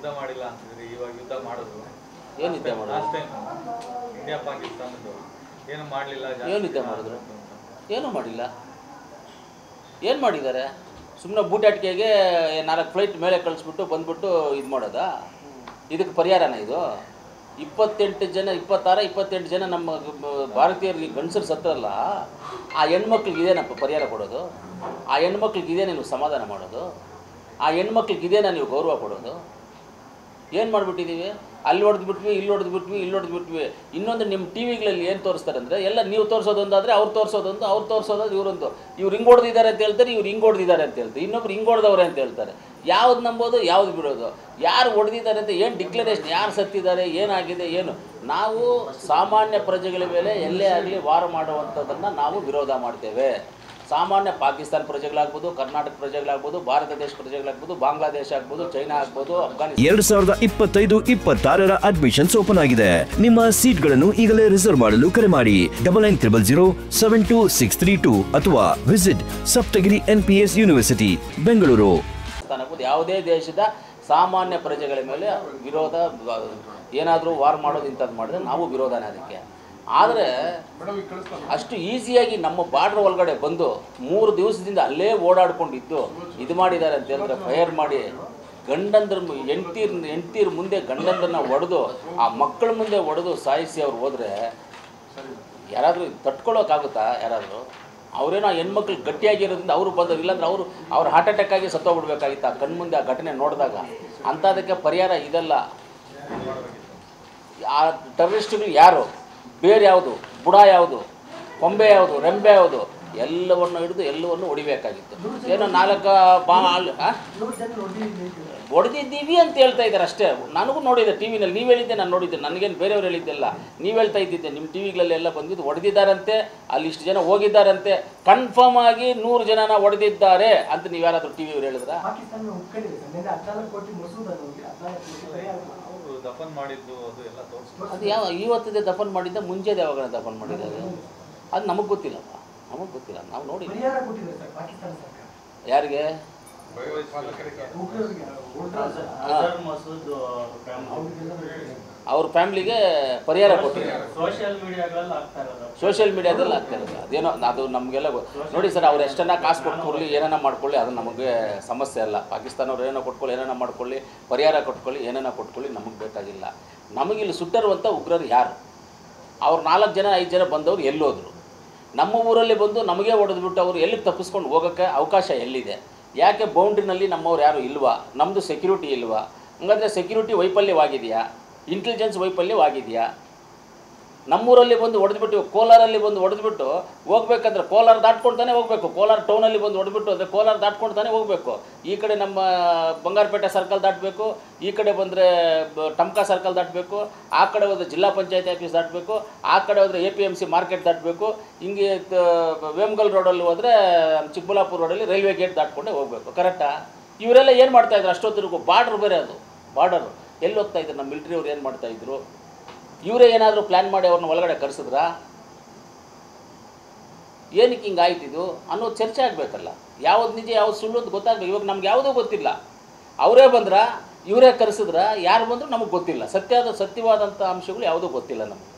ಯುದ್ಧ ಮಾಡಿಲ್ಲ ಅಂತಿದ್ರಿ, ಇವಾಗ ಯುದ್ಧ ಮಾಡಿದ್ರು. ಏನು ಯುದ್ಧ ಮಾಡಿದ್ರು? ಲಾಸ್ಟ್ ಟೈಮ್ ಇಂಡಿಯಾ ಪಾಕಿಸ್ತಾನದ್ದು ಏನು ಮಾಡಲಿಲ್ಲ. ಏನು ಯುದ್ಧ ಮಾಡಿದ್ರು? ಏನೂ ಮಾಡಿಲ್ಲ. ಏನು ಮಾಡಿದ್ದಾರೆ? ಸುಮ್ಮನೆ ಬೂಟಾಟಿಕೆಗೆ 4 ಫ್ಲೈಟ್ ಮೇಲೆ ಕಳಿಸ್ಬಿಟ್ಟು ಬಂದ್ಬಿಟ್ಟು ಇದು ಮಾಡೋದಾ? ಇದಕ್ಕೆ ಪರಿಹಾರನ ಇದು? 28 ಜನ 28 ಜನ ನಮ್ಮ ಭಾರತೀಯರಿಗೆ ಗಂಡಸರು ಸತ್ತರಲ್ಲ, ಆ ಹೆಣ್ಮಕ್ಳಿಗೆ ಇದೇನಪ್ಪ ಪರಿಹಾರ ಕೊಡೋದು? ಆ ಹೆಣ್ಮಕ್ಳಿಗೆ ಇದೇನೇ ನೀವು ಸಮಾಧಾನ ಮಾಡೋದು? ಆ ಹೆಣ್ಮಕ್ಳಿಗೆ ಇದೇನಾ ನೀವು ಗೌರವ ಕೊಡೋದು? ಏನು ಮಾಡಿಬಿಟ್ಟಿದ್ದೀವಿ? ಅಲ್ಲಿ ಹೊಡೆದ್ಬಿಟ್ವಿ, ಇಲ್ಲಿ ಹೊಡೆದ್ಬಿಟ್ವಿ, ಇಲ್ಲಿ ಹೊಡೆದ್ಬಿಟ್ವಿ. ಇನ್ನೊಂದು ನಿಮ್ಮ ಟಿ ವಿಗಳಲ್ಲಿ ಏನು ತೋರಿಸ್ತಾರೆ ಅಂದರೆ, ಎಲ್ಲ ನೀವು ತೋರಿಸೋದೊಂದಾದರೆ ಅವ್ರು ತೋರಿಸೋದೊಂದು, ಅವ್ರು ತೋರಿಸೋದು ಇವರೊಂದು. ಇವ್ರು ಹಿಂಗೆ ಹೊಡೆದಿದ್ದಾರೆ ಅಂತ ಹೇಳ್ತಾರೆ, ಇವ್ರು ಹಿಂಗೆ ಹೊಡೆದಿದ್ದಾರೆ ಅಂತ ಹೇಳ್ತಾರೆ, ಇನ್ನೊಬ್ರು ಹಿಂಗೆ ಹೊಡೆದವ್ರೆ ಅಂತ ಹೇಳ್ತಾರೆ. ಯಾವ್ದು ನಂಬೋದು, ಯಾವ್ದು ಬಿಡೋದು? ಯಾರು ಹೊಡೆದಿದ್ದಾರೆ ಅಂತ ಏನು ಡಿಕ್ಲರೇಷನ್, ಯಾರು ಸತ್ತಿದ್ದಾರೆ, ಏನಾಗಿದೆ, ಏನು? ನಾವು ಸಾಮಾನ್ಯ ಪ್ರಜೆಗಳ ಮೇಲೆ ಎಲ್ಲೇ ಆಗಲಿ ವಾರ ಮಾಡುವಂಥದ್ದನ್ನು ನಾವು ವಿರೋಧ ಮಾಡ್ತೇವೆ. ಸಾಮಾನ್ಯ ಪಾಕಿಸ್ತಾನ ಪ್ರಜೆಗಳಾಗ್ಬೋದು, ಕರ್ನಾಟಕ ಪ್ರಜೆಗಳಾಗ್ಬೋದು, ಭಾರತ ದೇಶ ಪ್ರಜೆಗಳಾಗ್ಬೋದು, ಬಾಂಗ್ಲಾದೇಶ ಆಗ್ಬೋದು, ಚೈನಾ ಆಗ್ಬೋದು, ಅಫ್ಘಾನಿಸ್ತಾನ. 2025-26 ಅಡ್ಮಿಷನ್ಸ್ ಓಪನ್ ಆಗಿದೆ. ನಿಮ್ಮ ಸೀಟ್ಗಳನ್ನು ಈಗಲೇ ರಿಸರ್ವ್ ಮಾಡಲು ಕರೆ ಮಾಡಿ 9900072632 ಅಥವಾ visit Saptagiri NPS university Bengaluru. ಯಾವುದೇ ದೇಶದ ಸಾಮಾನ್ಯ ಪ್ರಜೆಗಳ ಮೇಲೆ ವಿರೋಧ, ಏನಾದರೂ ವಾರ್ ಮಾಡೋದು ಇಂಥದ್ದು ಮಾಡಿದ್ರೆ ನಾವು ವಿರೋಧನೇ ಅದಕ್ಕೆ. ಆದರೆ ಅಷ್ಟು ಈಸಿಯಾಗಿ ನಮ್ಮ ಬಾರ್ಡ್ರ್ ಒಳಗಡೆ ಬಂದು 3 ದಿವಸದಿಂದ ಅಲ್ಲೇ ಓಡಾಡ್ಕೊಂಡಿದ್ದು ಇದು ಮಾಡಿದ್ದಾರೆ ಅಂತ ಹೇಳಿದ್ರೆ, ಫೈರ್ ಮಾಡಿ ಗಂಡಂದ್ರ ಹೆಂಡ್ತೀರ ಮುಂದೆ ಗಂಡಂದ್ರನ್ನ ಹೊಡೆದು, ಆ ಮಕ್ಕಳ ಮುಂದೆ ಹೊಡೆದು ಸಾಯಿಸಿ ಅವ್ರು ಹೋದರೆ ಯಾರಾದರೂ ತಟ್ಕೊಳ್ಳೋಕ್ಕಾಗುತ್ತಾ? ಯಾರಾದರೂ ಅವರೇನೋ ಹೆಣ್ಮಕ್ಳು ಗಟ್ಟಿಯಾಗಿರೋದ್ರಿಂದ ಅವರು ಬಂದವರು, ಇಲ್ಲಾಂದ್ರೆ ಅವ್ರು ಹಾರ್ಟ್ ಅಟ್ಯಾಕ್ ಆಗಿ ಸತ್ತೋಗ್ಬಿಡ್ಬೇಕಾಗಿತ್ತು ಆ ಕಣ್ಮುಂದೆ ಆ ಘಟನೆ ನೋಡಿದಾಗ. ಅಂಥದಕ್ಕೆ ಪರಿಹಾರ ಇದೆಲ್ಲ. ಆ ಟೆರರಿಸ್ಟ್ಗಳು ಯಾರು, ಬೇರೆ ಯಾವುದು, ಬುಡ ಯಾವುದು, ಕೊಂಬೆ ಯಾವುದು, ರೆಂಬೆ ಯಾವುದು, ಎಲ್ಲವನ್ನು ಹಿಡಿದು ಎಲ್ಲವನ್ನು ಹೊಡಿಬೇಕಾಗಿತ್ತು. ಏನೋ 4 ಹೊಡೆದಿದ್ದೀವಿ ಅಂತ ಹೇಳ್ತಾ ಇದ್ದಾರೆ ಅಷ್ಟೇ. ನನಗೂ ನೋಡಿದ್ದೆ ಟಿ ವಿನಲ್ಲಿ, ನೀವು ಹೇಳಿದ್ದೆ, ನಾನು ನೋಡಿದ್ದೆ, ನನಗೇನು ಬೇರೆಯವ್ರು ಹೇಳಿದ್ದೆಲ್ಲ, ನೀವು ಹೇಳ್ತಾ ಇದ್ದಿದ್ದೆ. ನಿಮ್ಮ ಟಿ ವಿಗಳಲ್ಲೆಲ್ಲ ಬಂದಿದ್ದು ಹೊಡೆದಿದ್ದಾರಂತೆ, ಅಲ್ಲಿ ಇಷ್ಟು ಜನ ಹೋಗಿದ್ದಾರಂತೆ, ಕನ್ಫರ್ಮ್ ಆಗಿ 100 ಜನನ ಹೊಡೆದಿದ್ದಾರೆ ಅಂತ ನೀವು ಯಾರಾದರೂ ಟಿ ವಿಯವ್ರು ಹೇಳಿದ್ರಾ? ದಫನ್ ಮಾಡಿದ್ದು ಅದು ಎಲ್ಲ ತೋರಿಸ್ತಾರೆ. ಅದು ಯಾವ ಇವತ್ತಿದೆ ದಫನ್ ಮಾಡಿದ್ದ, ಮುಂಚೆದು ಯಾವಾಗ ದಫನ್ ಮಾಡಿದ್ದಾರೆ ಅದು ನಮಗೆ ಗೊತ್ತಿಲ್ಲಪ್ಪ, ನಮಗೆ ಗೊತ್ತಿಲ್ಲ, ನಾವು ನೋಡಿ. ಯಾರಿಗೆ? ಅವ್ರ ಫ್ಯಾಮಿಲಿಗೆ ಪರಿಹಾರ ಕೊಟ್ಟಿದ್ದಾರೆ. ಸೋಷಿಯಲ್ ಮೀಡಿಯಾದಲ್ಲಿ ಆಗ್ತಾ ಇರೋದು ಅದೇನೋ, ಅದು ನಮಗೆಲ್ಲ ನೋಡಿ ಸರ್. ಅವ್ರು ಎಷ್ಟನ್ನ ಕಾಸು ಕೊಟ್ಕೊಳ್ಳಿ, ಏನೇನ ಮಾಡ್ಕೊಳ್ಳಿ, ಅದು ನಮಗೆ ಸಮಸ್ಯೆ ಅಲ್ಲ. ಪಾಕಿಸ್ತಾನವ್ರು ಏನೋ ಕೊಟ್ಕೊಳ್ಳಿ, ಏನೇನ ಮಾಡ್ಕೊಳ್ಳಿ, ಪರಿಹಾರ ಕೊಟ್ಕೊಳ್ಳಿ, ಏನೇನ ಕೊಟ್ಕೊಳ್ಳಿ, ನಮಗೆ ಬೇಕಾಗಿಲ್ಲ. ನಮಗಿಲ್ಲಿ ಸುಟ್ಟರುವಂಥ ಉಗ್ರರು ಯಾರು? ಅವ್ರು 4 ಜನ 5 ಜನ ಬಂದವರು ಎಲ್ಲೋದ್ರು? ನಮ್ಮ ಊರಲ್ಲಿ ಬಂದು ನಮಗೆ ಹೊಡೆದ್ಬಿಟ್ಟು ಅವರು ಎಲ್ಲಿಗೆ ತಪ್ಪಿಸ್ಕೊಂಡು ಹೋಗೋಕ್ಕೆ ಅವಕಾಶ ಎಲ್ಲಿದೆ? ಯಾಕೆ ಬೌಂಡ್ರಿನಲ್ಲಿ ನಮ್ಮವ್ರು ಯಾರು ಇಲ್ವಾ? ನಮ್ಮದು ಸೆಕ್ಯೂರಿಟಿ ಇಲ್ವಾ? ಹಂಗಾದರೆ ಸೆಕ್ಯೂರಿಟಿ ವೈಫಲ್ಯವಾಗಿದೆಯಾ? ಇಂಟೆಲಿಜೆನ್ಸ್ ವೈಫಲ್ಯವಾಗಿದೆಯಾ? ನಮ್ಮೂರಲ್ಲಿ ಬಂದು ಹೊಡೆದ್ಬಿಟ್ಟು, ಕೋಲಾರಲ್ಲಿ ಬಂದು ಹೊಡೆದ್ಬಿಟ್ಟು ಹೋಗ್ಬೇಕಂದ್ರೆ ಕೋಲಾರ ದಾಟ್ಕೊಳ್ತಾನೆ ಹೋಗಬೇಕು. ಕೋಲಾರ ಟೌನಲ್ಲಿ ಬಂದು ಹೊಡೆದ್ಬಿಟ್ಟು ಅಂದರೆ ಕೋಲಾರ ದಾಟ್ಕೊಳ್ತಾನೆ ಹೋಗಬೇಕು. ಈ ಕಡೆ ನಮ್ಮ ಬಂಗಾರಪೇಟೆ ಸರ್ಕಲ್ ದಾಟಬೇಕು, ಈ ಕಡೆ ಬಂದರೆ ಟಮ್ಕಾ ಸರ್ಕಲ್ ದಾಟಬೇಕು, ಆ ಕಡೆ ಹೋದರೆ ಜಿಲ್ಲಾ ಪಂಚಾಯತಿ ಆಫೀಸ್ ದಾಟಬೇಕು, ಆ ಕಡೆ ಹೋದರೆ APMC ಮಾರ್ಕೆಟ್ ದಾಟಬೇಕು, ಹಿಂಗೆ ವೇಮಗಲ್ ರೋಡಲ್ಲಿ ಹೋದರೆ ಚಿಕ್ಕಬಳ್ಳಾಪುರ ರೋಡಲ್ಲಿ ರೈಲ್ವೆ ಗೇಟ್ ದಾಟ್ಕೊಂಡೇ ಹೋಗಬೇಕು. ಕರೆಕ್ಟಾ? ಇವರೆಲ್ಲ ಏನು ಮಾಡ್ತಾಯಿದ್ರು ಅಷ್ಟೊತ್ತಿಗೂ? ಬಾರ್ಡ್ರ್ ಬೇರೆ, ಅದು ಬಾರ್ಡರು. ಎಲ್ಲಿ ಹೋಗ್ತಾಯಿದ್ರು ನಮ್ಮ ಮಿಲಿಟ್ರಿಯವ್ರು? ಏನು ಮಾಡ್ತಾಯಿದ್ರು? ಇವರೇ ಏನಾದರೂ ಪ್ಲ್ಯಾನ್ ಮಾಡಿ ಅವ್ರನ್ನ ಒಳಗಡೆ ಕರೆಸಿದ್ರಾ? ಏನಕ್ಕೆ ಹಿಂಗೆ ಆಯ್ತಿದ್ದು ಅನ್ನೋದು ಚರ್ಚೆ ಆಗಬೇಕಲ್ಲ. ಯಾವ್ದು ನಿಜ ಯಾವ್ದು ಸುಳ್ಳು ಅಂತ ಗೊತ್ತಾಗಬೇಕು. ಇವಾಗ ನಮ್ಗೆ ಯಾವುದೂ ಗೊತ್ತಿಲ್ಲ. ಅವರೇ ಬಂದ್ರ, ಇವರೇ ಕರೆಸಿದ್ರ, ಯಾರು ಬಂದರೂ ನಮಗೆ ಗೊತ್ತಿಲ್ಲ. ಸತ್ಯವಾದಂಥ ಅಂಶಗಳು ಯಾವುದೂ ಗೊತ್ತಿಲ್ಲ ನಮಗೆ.